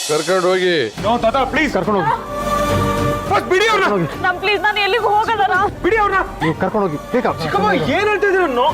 ಕರ್ಕೊಂಡು ಹೋಗಿ. ನೋ ತಾತ ಪ್ಲೀಸ್ ಕರ್ಕೊಂಡು ಹೋಗಿ. ಫಸ್ಟ್ ಬಿಡಿ ಅವ್ರನ್ನ. ನಮ್ ಪ್ಲೀಸ್ ನಾನು ಎಲ್ಲಿಗೂ ಹೋಗಲ್ಲ. ಬಿಡಿ ಅವ್ರನ್ನ. ನೀವು ಕರ್ಕೊಂಡು ಹೋಗಿ. ಚಿಕ್ಕಮ್ಮ ಏನ್ ಹೇಳ್ತಿದ್ದೀರ? ನೋ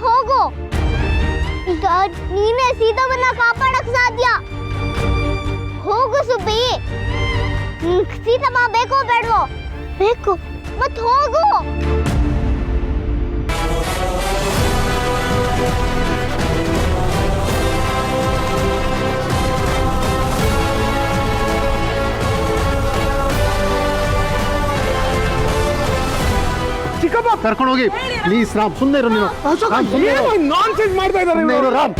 ಹೋಗು. ಈಗ ನೀನೇ ಸೀತಾವನ್ನ ಕಾಪಾಡಕ್ ಸಾಧ್ಯ. ಹೋಗು ಸುಬ್ಬಿ. ಸೀತಮ್ಮ ಬೇಕೋ ಬೇಡವೋ? ಬೇಕು. ಮತ್ ಹೋಗು. ಚಿಕ್ಕಪ್ಪ ಕರ್ಕೊಂಡು ಹೋಗಿ ಪ್ಲೀಸ್. ರಾಮ್ ಸುಮ್ಮನೆ ಇರು ನೀನು. ನಾನ್ಸೆನ್ಸ್ ಮಾಡ್ತಾ ಇದ್ದಾರೆ ರಾಮ್.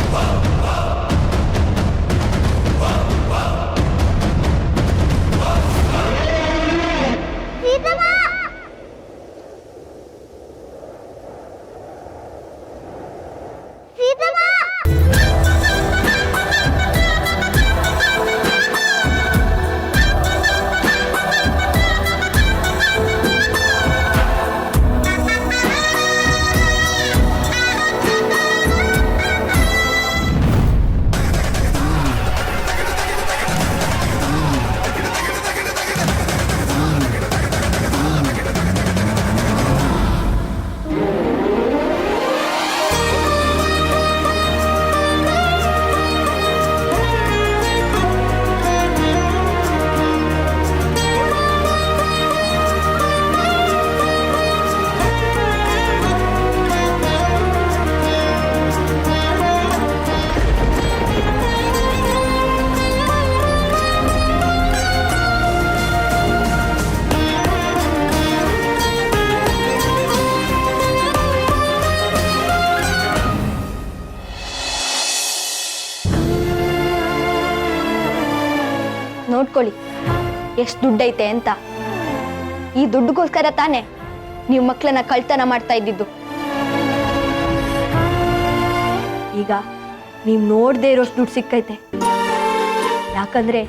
ನೋಡ್ಕೊಳ್ಳಿ ಎಷ್ಟು ದುಡ್ಡೈತೆ ಅಂತ. ಈ ದುಡ್ಡುಗೋಸ್ಕರ ತಾನೇ ನೀವು ಮಕ್ಕಳನ್ನ ಕಳ್ತನ ಮಾಡ್ತಾ ಇದ್ದಿದ್ದು. ಈಗ ನೀವು ನೋಡದೆ ಇರೋಷ್ಟು ದುಡ್ಡು ಸಿಕ್ಕೈತೆ. ಯಾಕಂದ್ರೆ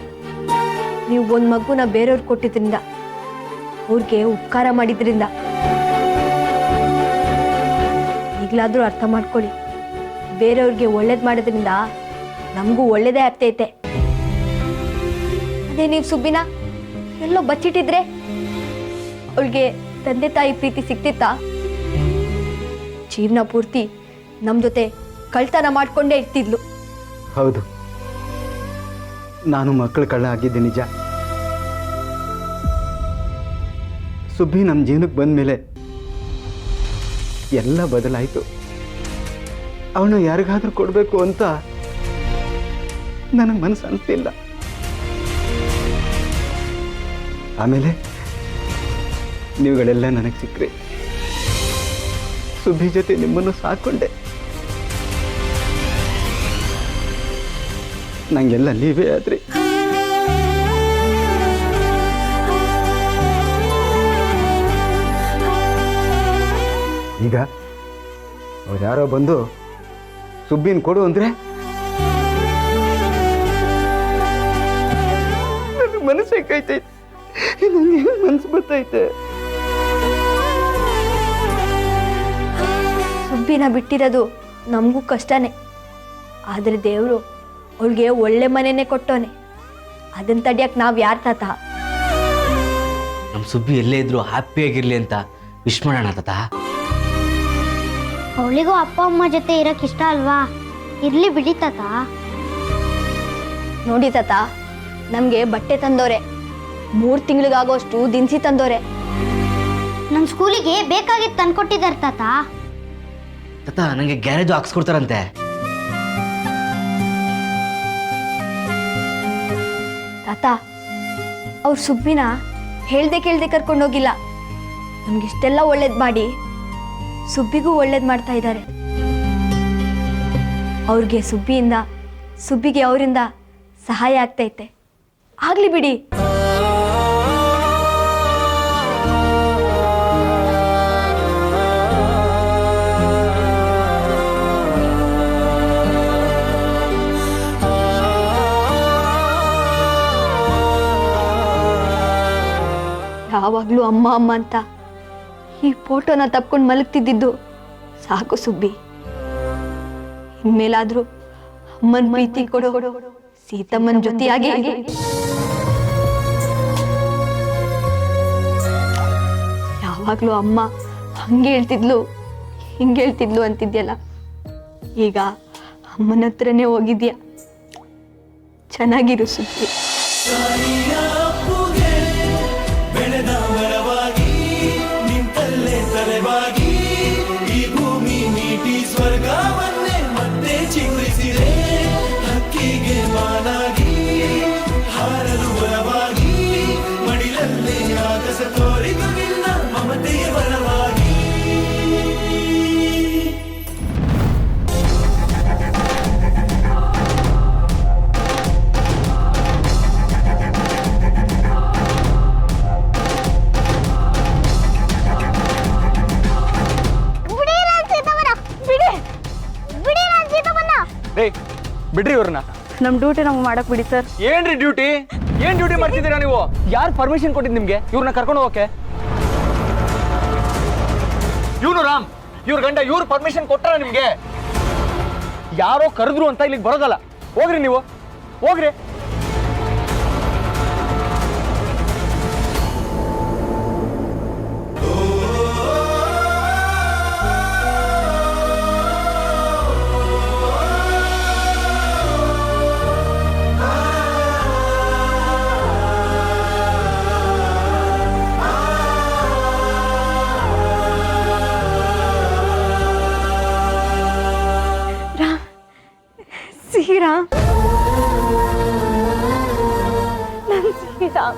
ನೀವು ಒಂದು ಮಗುನ ಬೇರೆಯವ್ರು ಕೊಟ್ಟಿದ್ರಿಂದ, ಅವ್ರಿಗೆ ಉಪಕಾರ ಮಾಡಿದ್ರಿಂದ. ಈಗಲಾದ್ರೂ ಅರ್ಥ ಮಾಡ್ಕೊಳ್ಳಿ, ಬೇರೆಯವ್ರಿಗೆ ಒಳ್ಳೇದು ಮಾಡೋದ್ರಿಂದ ನಮಗೂ ಒಳ್ಳೇದೇ ಆಗ್ತೈತೆ. ಅದೇ ನೀವು ಸುಬ್ಬಿನ ಎಲ್ಲೋ ಬಚ್ಚಿಟ್ಟಿದ್ರೆ ಅವಳಿಗೆ ತಂದೆ ತಾಯಿ ಪ್ರೀತಿ ಸಿಕ್ತಿತ್ತಾ? ಜೀವನ ಪೂರ್ತಿ ನಮ್ಮ ಜೊತೆ ಕಳ್ತನ ಮಾಡ್ಕೊಂಡೇ ಇರ್ತಿದ್ಲು. ಹೌದು, ನಾನು ಮಕ್ಕಳ ಕಳ್ಳ ಆಗಿದ್ದೆ ನಿಜ. ಸುಬ್ಬಿ ನಮ್ಮ ಜೀವನಕ್ಕೆ ಬಂದ ಮೇಲೆ ಎಲ್ಲ ಬದಲಾಯಿತು. ಅವನು ಯಾರಿಗಾದ್ರೂ ಕೊಡಬೇಕು ಅಂತ ನನಗೆ ಮನಸ್ಸು ಅನಿಸ್ತಿಲ್ಲ. ಆಮೇಲೆ ನೀವುಗಳೆಲ್ಲ ನನಗೆ ಸಿಕ್ಕರೆ ಸುಬ್ಬಿ ಜೊತೆ ನಿಮ್ಮನ್ನು ಸಾಕೊಂಡೆ. ನಂಗೆಲ್ಲ ನೀವೇ ಆದ್ರಿ. ಈಗ ಅವ್ರು ಯಾರೋ ಬಂದು ಸುಬ್ಬಿನ ಕೊಡು ಅಂದ್ರೆ ನನಗೆ ಮನಸ್ಸೇ ಕೈತೈತೆ. ನಂಗೆ ಮನಸ್ಸು ಬರ್ತೈತೆ. ಸುಬ್ಬಿನ ಬಿಟ್ಟಿರೋದು ನಮಗೂ ಕಷ್ಟನೇ. ಆದರೆ ದೇವರು ಅವಳಿಗೆ ಒಳ್ಳೆ ಮನೆಯೇ ಕೊಟ್ಟೋನೆ. ಅದನ್ನ ತಡಿಯಕ್ಕೆ ನಾವು ಯಾರು ತಾತ? ನಮ್ಮ ಸುಬ್ಬಿ ಎಲ್ಲೇ ಇದ್ರು ಹ್ಯಾಪಿಯಾಗಿರ್ಲಿ ಅಂತ ವಿಶ್ ಮಾಡೋಣ ತಾತ. ಅವಳಿಗೂ ಅಪ್ಪ ಅಮ್ಮ ಜೊತೆ ಇರಕ್ ಇಷ್ಟ ಅಲ್ವಾ? ಇರ್ಲಿ ಬಿಡಿ ತಾತ. ನೋಡಿ ತಾತ, ನಮಗೆ ಬಟ್ಟೆ ತಂದೋರೆ, 3 ತಿಂಗಳಿಗಾಗೋಷ್ಟು ದಿನಸಿ ತಂದೋರೆ. ನನ್ನ ಸ್ಕೂಲಿಗೆ ಬೇಕಾಗಿತ್ತು ತಂದ್ಕೊಟ್ಟಿದ್ದಾರೆ ತಾತ. ತಾತ ನನಗೆ ಗ್ಯಾರೇಜು ಹಾಕ್ಸ್ಕೊಡ್ತಾರಂತೆ. ತಾತ, ಅವ್ರು ಸುಬ್ಬಿನ ಹೇಳ್ದೆ ಕೇಳ್ದೆ ಕರ್ಕೊಂಡೋಗಿಲ್ಲ. ನಮ್ಗಿಷ್ಟೆಲ್ಲ ಒಳ್ಳೇದು ಮಾಡಿ ಸುಬ್ಬಿಗೂ ಒಳ್ಳೇದು ಮಾಡ್ತಾ ಇದ್ದಾರೆ. ಅವ್ರಿಗೆ ಸುಬ್ಬಿಯಿಂದ ಸುಬ್ಬಿಗೆ ಅವರಿಂದ ಸಹಾಯ ಆಗ್ತೈತೆ. ಆಗ್ಲಿ ಬಿಡಿ. ಯಾವಾಗಲೂ ಅಮ್ಮ ಅಮ್ಮ ಅಂತ ಈ ಫೋಟೋನ ತಪ್ಕೊಂಡು ಮಲಗ್ತಿದ್ದಿದ್ದು ಸಾಕು ಸುಬ್ಬಿ. ಇನ್ಮೇಲಾದ್ರೂ ಅಮ್ಮನ ಪ್ರೀತಿ ಕೊಡೋ ಸೀತಮ್ಮನ ಜೊತೆಯಾಗಿ ಯಾವಾಗ್ಲೂ ಅಮ್ಮ ಹಂಗೆ ಹೇಳ್ತಿದ್ಲು ಹಿಂಗೆ ಹೇಳ್ತಿದ್ಲು ಅಂತಿದ್ಯಲ್ಲ, ಈಗ ಅಮ್ಮನ ಹತ್ರನೇ ಹೋಗಿದ್ಯಾ. ಚೆನ್ನಾಗಿರು ಸುಬ್ಬಿ. ಬೆಳೆದವರವಾಗಿ ನಿಂತಲ್ಲೇ ತಲೆವಾಗಿ ಈ ಭೂಮಿ ನೀಟಿ ಸ್ವರ್ಗವನ್ನೇ ಮತ್ತೆ ಚಿಗುರಿಸಿದೆ. ಹಕ್ಕಿಗೆ ಮಾನಾಗಿ ಹಾರಲು ಬಲವಾಗಿ ಮಡಿಲಲ್ಲೇ ಆಗಸ ತೋರಿದು ನಿನ್ನ ಮಮತೆಯ ಬಲವಾಗಿ. ಬಿಡ್ರಿ ಇವ್ರನ್ನ. ನಮ್ ಡ್ಯೂಟಿ ನಮ್ಗೆ ಮಾಡಕ್ ಬಿಡಿ ಸರ್. ಏನ್ ಡ್ಯೂಟಿ ಮಾಡ್ತಿದ್ದೀರಾ ನೀವು? ಯಾರು ಪರ್ಮಿಷನ್ ಕೊಟ್ಟಿದ್ ನಿಮ್ಗೆ ಇವ್ರನ್ನ ಕರ್ಕೊಂಡು ಹೋಗಕ್ಕೆ? ಇವನು ರಾಮ್, ಇವ್ರ ಗಂಡ, ಇವ್ರು ಪರ್ಮಿಷನ್ ಕೊಟ್ಟಾರ ನಿಮ್ಗೆ? ಯಾರೋ ಕರೆದ್ರು ಅಂತ ಇಲ್ಲಿಗೆ ಬರೋದಲ್ಲ. ಹೋಗ್ರಿ ನೀವು, ಹೋಗ್ರಿ. ಸಿಹಿರಾಮ್, ನನ್ ಸಿಹಿರಾಮ್.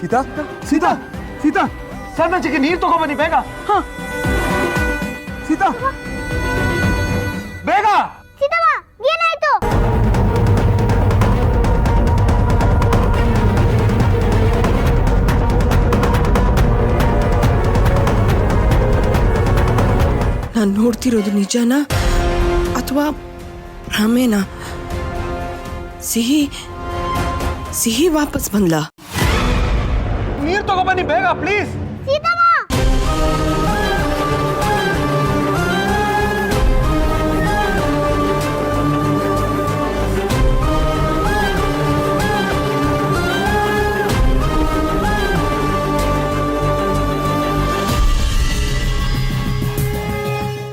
ಸೀತಾ, ಸೀತಾ, ಸೀತಾ, ಸಣ್ಣ ಚಿಕ್ಕಿ ನೀರು ತಗೊಂಬನ್ನಿ ಬೇಗ. ಸೀತಾ, ಬೇಗ. ಏನಾಯ್ತು? ನಾನು ನೋಡ್ತಿರೋದು ನಿಜನಾ ಅಥವಾ ಭ್ರಮೇನಾ? ಸಿಹಿ ವಾಪಸ್ ಬಂದ್ಲ? ನೀರು ತಗೊಂಬನ್ನಿ ಬೇಗ please.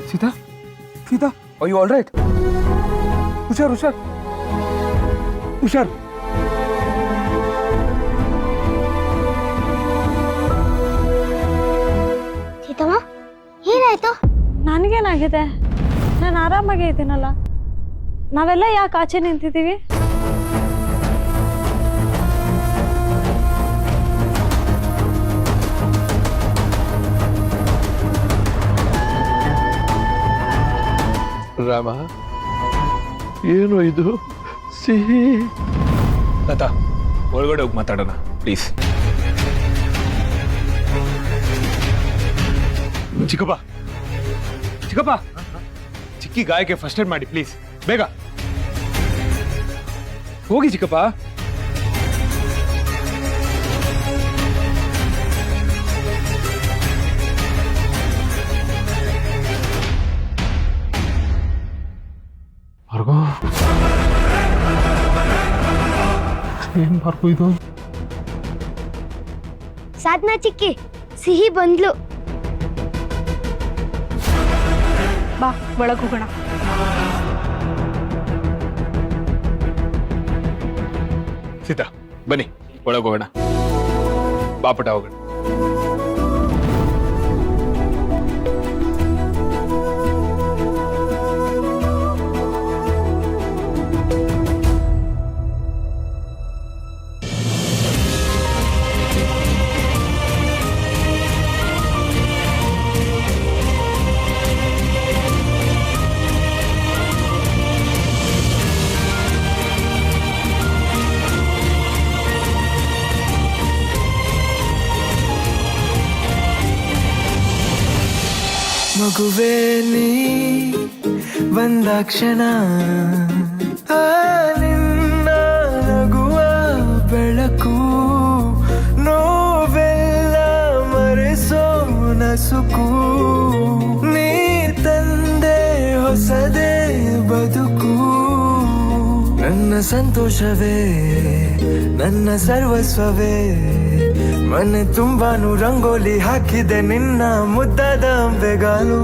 Sita, Sita, are you all right? ಹುಷಾರ್, ಹುಷಾರ್, ಹುಷಾರ್. ಸೀತಮ್ಮ, ಏನಾಯ್ತು? ನನಗೇನಾಗಿದೆ? ನಾನು ಆರಾಮಾಗೇ ಇದ್ದೀನಲ್ಲ. ನಾವೆಲ್ಲ ಯಾಕೆ ಆಚೆ ನಿಂತಿದ್ದೀವಿ? ರಾಮ, ಏನು ಇದು ಸಿಹಿ? ಲತಾ, ಒಳಗಡೆ ಹೋಗಿ ಮಾತಾಡೋಣ ಪ್ಲೀಸ್. ಚಿಕ್ಕಪ್ಪ, ಚಿಕ್ಕಪ್ಪ, ಚಿಕ್ಕಿ ಗಾಯಕ್ಕೆ ಫಸ್ಟ್ ಏಡ್ ಮಾಡಿ ಪ್ಲೀಸ್, ಬೇಗ ಹೋಗಿ ಚಿಕ್ಕಪ್ಪ. ಏನ್ ಮಾರ್ಗೋ ಇದು? ಸಾಧನಾ ಚಿಕ್ಕಿ, ಸಿಹಿ ಬಂದ್ಲು. ಬಾ ಒಳಗೆ ಹೋಗೋಣ. ಸೀತಾ ಬನ್ನಿ ಒಳಗೆ ಹೋಗೋಣ. ಬಾಪಟ ಹೋಗೋಣ. ಮಗುವೇ ನೀ ಬಂದಾಕ್ಷಣ ಆ ನಿನ್ನ ನಗುವ ಬೆಳಕು ನೋವೆಲ್ಲ ಮರೆಸೋ ನಸುಕು ನೀ ತಂದೆ ಹೊಸದೇ ಬದುಕು ನನ್ನ ಸಂತೋಷವೇ ನನ್ನ ಸರ್ವಸ್ವವೇ ಮನೆ ತುಂಬಾನು ರಂಗೋಲಿ ಹಾಕಿದೆ ನಿನ್ನ ಮುದ್ದಾದ ಬೆಗಾಲು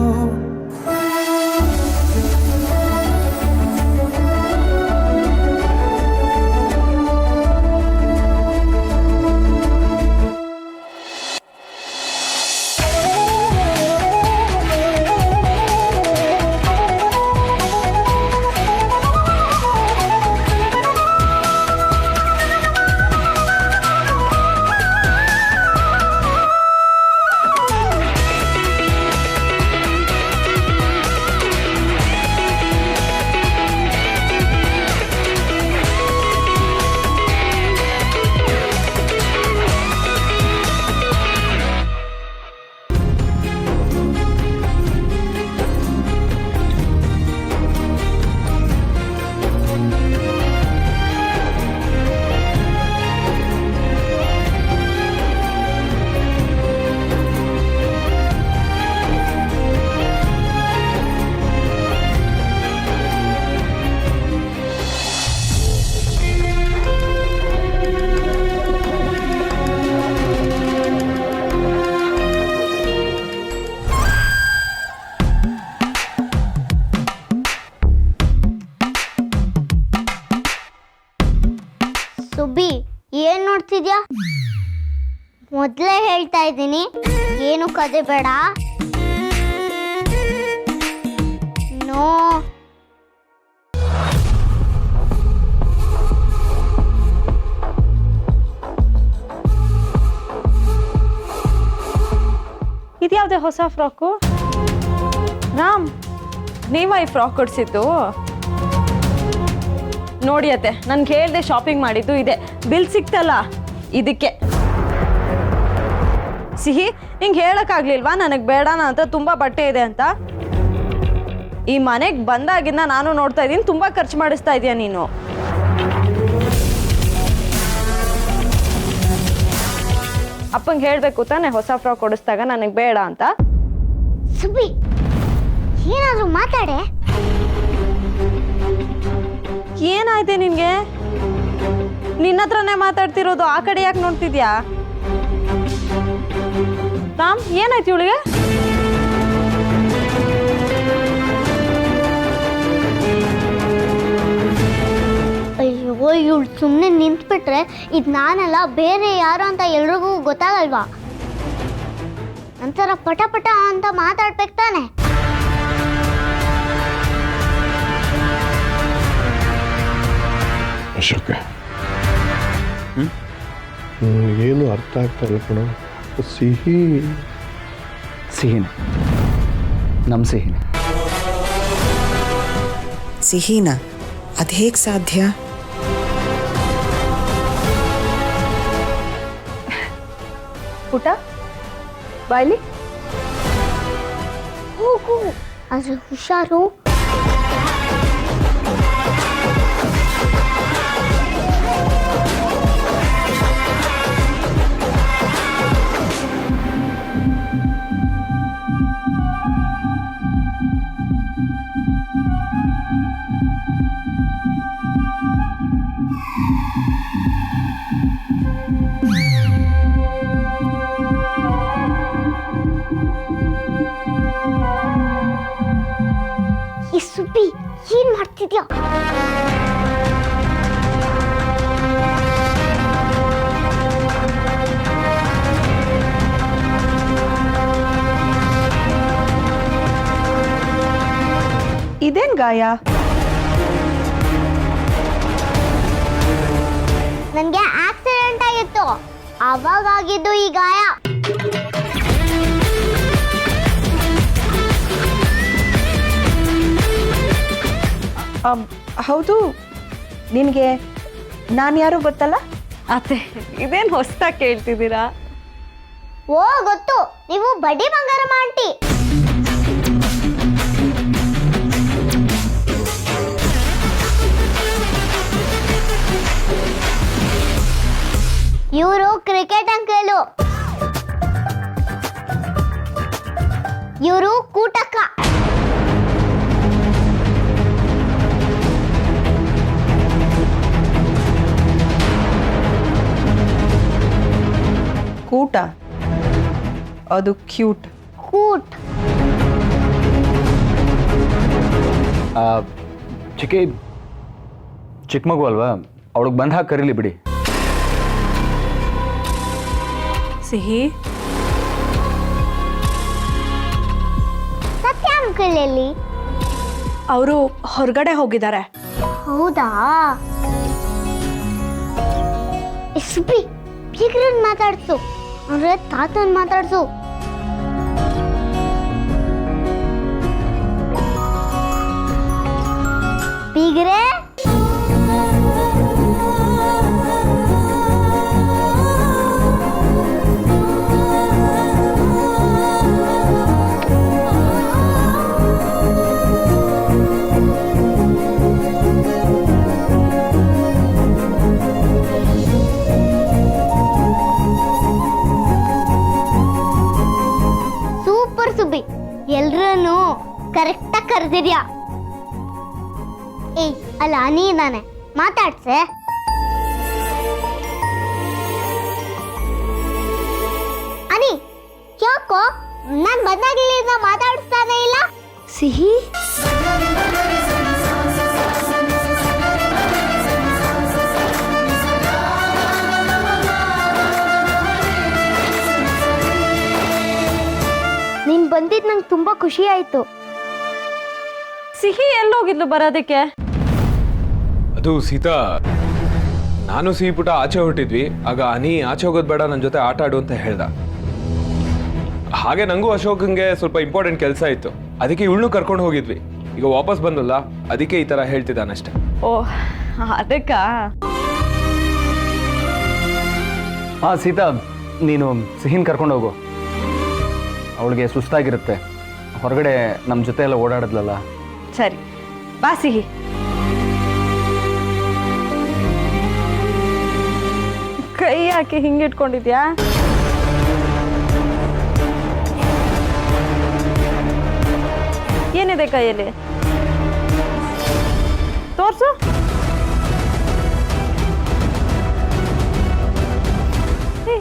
ಸುಬ್ಬಿ ಏನ್ ನೋಡ್ತಿದ್ಯಾ? ಮೊದ್ಲೇ ಹೇಳ್ತಾ ಇದ್ದೀನಿ, ಏನು ಕದೆ ಬೇಡ. ನೋ ಇದ್ಯಾವುದೇ ಹೊಸ ಫ್ರಾಕು? ರಾಮ್, ನೀವ ಈ ಫ್ರಾಕ್ ಕೊಡ್ಸಿದ್ದು? ನೋಡಿ ಅತ್ತೆ, ನನ್ಗೆ ಹೇಳ್ದೆ ಶಾಪಿಂಗ್ ಮಾಡಿದ್ದು ಇದೆ. ಬಿಲ್ ಸಿಕ್ತಲ್ಲ ಇದಕ್ಕೆ. ಸಿಹಿ, ನಿಂಗೆ ಹೇಳಕ್ಕಾಗ್ಲಿಲ್ವಾ ನನಗೆ ಬೇಡನ ಅಂತ, ತುಂಬ ಬಟ್ಟೆ ಇದೆ ಅಂತ? ಈ ಮನೆಗೆ ಬಂದಾಗಿಂದ ನಾನು ನೋಡ್ತಾ ಇದ್ದೀನಿ, ತುಂಬ ಖರ್ಚು ಮಾಡಿಸ್ತಾ ಇದೀಯ ನೀನು. ಅಪ್ಪಂಗೆ ಹೇಳಬೇಕು ತಾನೆ ಹೊಸ ಫ್ರಾಕ್ ಕೊಡಿಸ್ದಾಗ ನನಗೆ ಬೇಡ ಅಂತ. ಸುಬ್ಬಿ, ಏನಾದರೂ ಮಾತಾಡೆ. ಏನಾಯ್ತೆ ನಿನ್ಗೆ? ನಿನ್ನ ಹತ್ರನೇ ಮಾತಾಡ್ತಿರೋದು, ಆ ಕಡೆ ಯಾಕೆ ನೋಡ್ತಿದ್ಯಾ? ರಾಮ್, ಏನಾಯ್ತು ಇವಳಿಗೆ? ಅಯ್ಯೋ, ಇವಳು ಸುಮ್ಮನೆ ನಿಂತ್ಬಿಟ್ರೆ ಇದು ನಾನಲ್ಲ ಬೇರೆ ಯಾರು ಅಂತ ಎಲ್ರಿಗೂ ಗೊತ್ತಾಗಲ್ವಾ? ನಂತರ ಪಟ ಪಟ ಅಂತ ಮಾತಾಡ್ಬೇಕು ತಾನೆ. ಅಶೋಕ, ಏನು ಅರ್ಥ ಆಗ್ತಾ ಇಲ್ಲ ಕಣ. ಸಿಹಿ ಸಿಹಿನೇ, ನಮ್ಮ ಸಿಹಿನೇ. ಸಿಹಿನ ಅದು ಹೇಗೆ ಸಾಧ್ಯ? ಪುಟ ಬಾಯ್ಲಿ. ಹೋಗು, ಆದ್ರೆ ಹುಷಾರು. ಈ ಸುಬ್ಬಿ ಏನ್ ಮಾಡ್ತಿದ್ಯಾ? ಇದೇನ್ ಗಾಯ? ನನ್ಗೆ ಆಕ್ಸಿಡೆಂಟ್ ಆಗಿತ್ತು, ಅವಾಗ ಆಗಿದ್ದು ಈ ಗಾಯ. ಹೌದು, ನಿನಗೆ ನಾನು ಯಾರು ಗೊತ್ತಲ್ಲ? ಅತ್ತೆ, ಇದೇನು ಹೊಸ್ದಾಗಿ ಕೇಳ್ತಿದ್ದೀರಾ? ಓ ಗೊತ್ತು, ನೀವು ಬಡ್ಡಿ ಬಂಗಾರಮ್ಮ ಆಂಟಿ. ಇವರು ಕ್ರಿಕೆಟ್ ಅಂಕಲು, ಇವರು ಕೂಟಕ್ಕ. ಕೂಟ ಅದು ಕ್ಯೂಟ್. ಕೂಟ್. ಚಿಕ್ಕ ಮಗು ಅಲ್ವಾ, ಅವಳಿಗೆ ಬಂದು ಹಾಕಿ ಕರೀಲಿ ಬಿಡಿ. ಸಿಹಿ, ಸತ್ಯ ಅಂಕಲ್ ಎಲ್ಲಿ? ಅವರು ಹೊರಗಡೆ ಹೋಗಿದ್ದಾರೆ. ಹೌದಾ? ಸುಬ್ಬಿ, ಬೀಗ್ರನ್ ಮಾತಾಡ್ಸು, ಅಂದ್ರೆ ತಾತನ್ ಮಾತಾಡ್ಸು. ಬೀಗ್ರೆ, ಸೂಪರ್ ಸುಬ್ಬಿ, ಎಲ್ರನ್ನೂ ಕರೆಕ್ಟಾಗಿ ಕರೆದಿದ್ಯಾ. ಏಯ್, ಅಲ್ಲ ನೀನಾನೆ ಮಾತಾಡ್ಸೆ. ಅನಿ, ಯಾಕೋ ನಾನ್ ಬಂದಾಗಲಿಂದ ಮಾತಾಡಿಸ್ತಾನೆ ಇಲ್ಲ? ಸಿಹಿ, ನೀನ್ ಬಂದಿದ್ ನಂಗೆ ತುಂಬಾ ಖುಷಿ ಆಯ್ತು. ಸಿಹಿ ಎಲ್ಲೋಗಿದ್ಲು ಬರೋದಕ್ಕೆ? ಅದು ಸೀತಾ, ನಾನು ಸಿಹಿ ಪುಟ ಆಚೆ ಹೊರಟಿದ್ವಿ. ಆಗ ಅನಿ ಆಚೆ ಹೋಗೋದು ಬೇಡ, ನನ್ನ ಜೊತೆ ಆಟ ಆಡು ಅಂತ ಹೇಳ್ದ. ಹಾಗೆ ನಂಗೂ ಅಶೋಕಂಗೆ ಸ್ವಲ್ಪ ಇಂಪಾರ್ಟೆಂಟ್ ಕೆಲಸ ಇತ್ತು, ಅದಕ್ಕೆ ಇವಳನ್ನೂ ಕರ್ಕೊಂಡು ಹೋಗಿದ್ವಿ. ಈಗ ವಾಪಸ್ ಬಂದಲ್ಲ, ಅದಕ್ಕೆ ಈ ಥರ ಹೇಳ್ತಿದ್ದಾನಷ್ಟೆ. ಓ, ಅದಕ್ಕ. ಹಾಂ ಸೀತಾ, ನೀನು ಸಿಹಿನ್ ಕರ್ಕೊಂಡು ಹೋಗು. ಅವಳಿಗೆ ಸುಸ್ತಾಗಿರುತ್ತೆ, ಹೊರಗಡೆ ನಮ್ಮ ಜೊತೆ ಎಲ್ಲ ಓಡಾಡಿದ್ಲಲ್ಲ. ಸರಿ, ಬಾ ಸಿಹಿ. ಕೈ ಹಾಕಿ ಹಿಂಗಿಟ್ಕೊಂಡಿದ್ಯಾ? ಏನಿದೆ ಕೈಯಲ್ಲಿ? ತೋರ್ಸು. ಏ,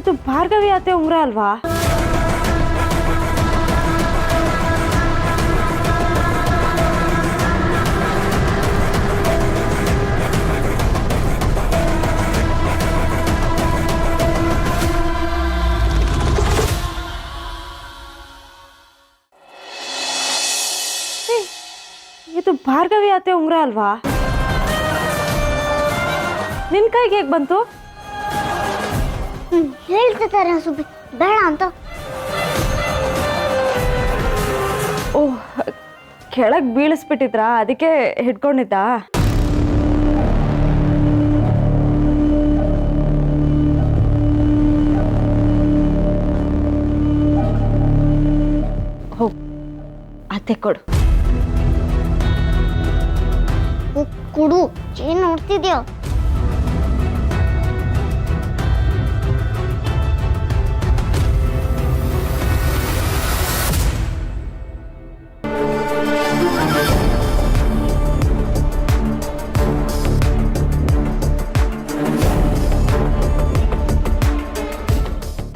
ಇದು ಭಾರ್ಗವಿ ಅತ್ತೆ ಉಂಗ್ರ ಅಲ್ವಾ? ಇದು ಭಾರ್ಗವಿ ಅತ್ತೆ ಉಂಗ್ರ ಅಲ್ವಾ? ನಿನ್ ಕೈಗೆ ಹೇಗೆ ಬಂತು? ಹೇಳ್ತಿದ್ದಾರೆ ಸುಬ್ಬಿ, ಬೇಡ ಅಂತ. ಓಹ್, ಕೆಳಗೆ ಬೀಳಿಸ್ಬಿಟ್ಟಿದ್ರಾ, ಅದಕ್ಕೆ ಹಿಡ್ಕೊಂಡಿದ್ದ. ಹೋಗ್, ಅತ್ತೆ ಕೊಡು. ಕುಡು, ಏನ್ ನೋಡ್ತಿದ್ಯಾ?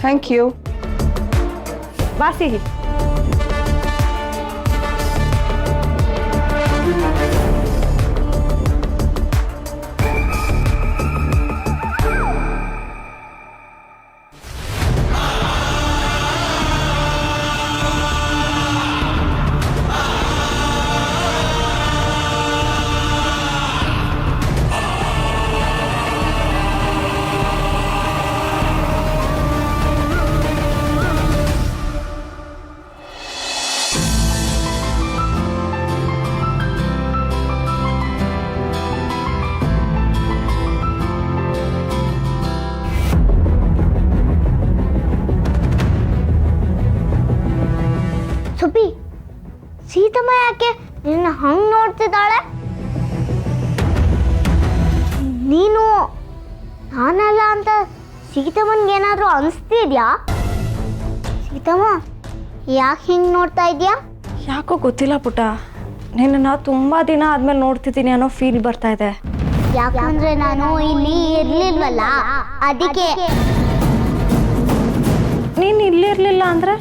Thank you. ಬಾ ಸಿಹಿ. ಸುಬ್ಬಿ, ಸೀತಮ್ಮ ಯಾಕೆ ನಿನ್ನ ಹಂಗ್ ನೋಡ್ತಿದ್ದಾಳೆ? ನೀನು ನಾನಲ್ಲ ಅಂತ ಸೀತಮ್ಮನ್ಗೆ ಏನಾದರೂ ಅನಿಸ್ತಿದ್ಯಾ? ಸೀತಮ್ಮ ಯಾಕೆ ಹಿಂಗೆ ನೋಡ್ತಾ ಇದೆಯಾ? ಯಾಕೋ ಗೊತ್ತಿಲ್ಲ ಪುಟ್ಟ, ನಿನ್ನನ್ನು ತುಂಬ ದಿನ ಆದ್ಮೇಲೆ ನೋಡ್ತಿದ್ದೀನಿ ಅನ್ನೋ ಫೀಲ್ ಬರ್ತಾ ಇದೆ. ಯಾಕಂದ್ರೆ ನಾನು ಇಲ್ಲಿ ಇರ್ಲಿಲ್ವಲ್ಲ, ಅದಕ್ಕೆ. ನೀನು ಇಲ್ಲಿರ್ಲಿಲ್ಲ ಅಂದ್ರೆ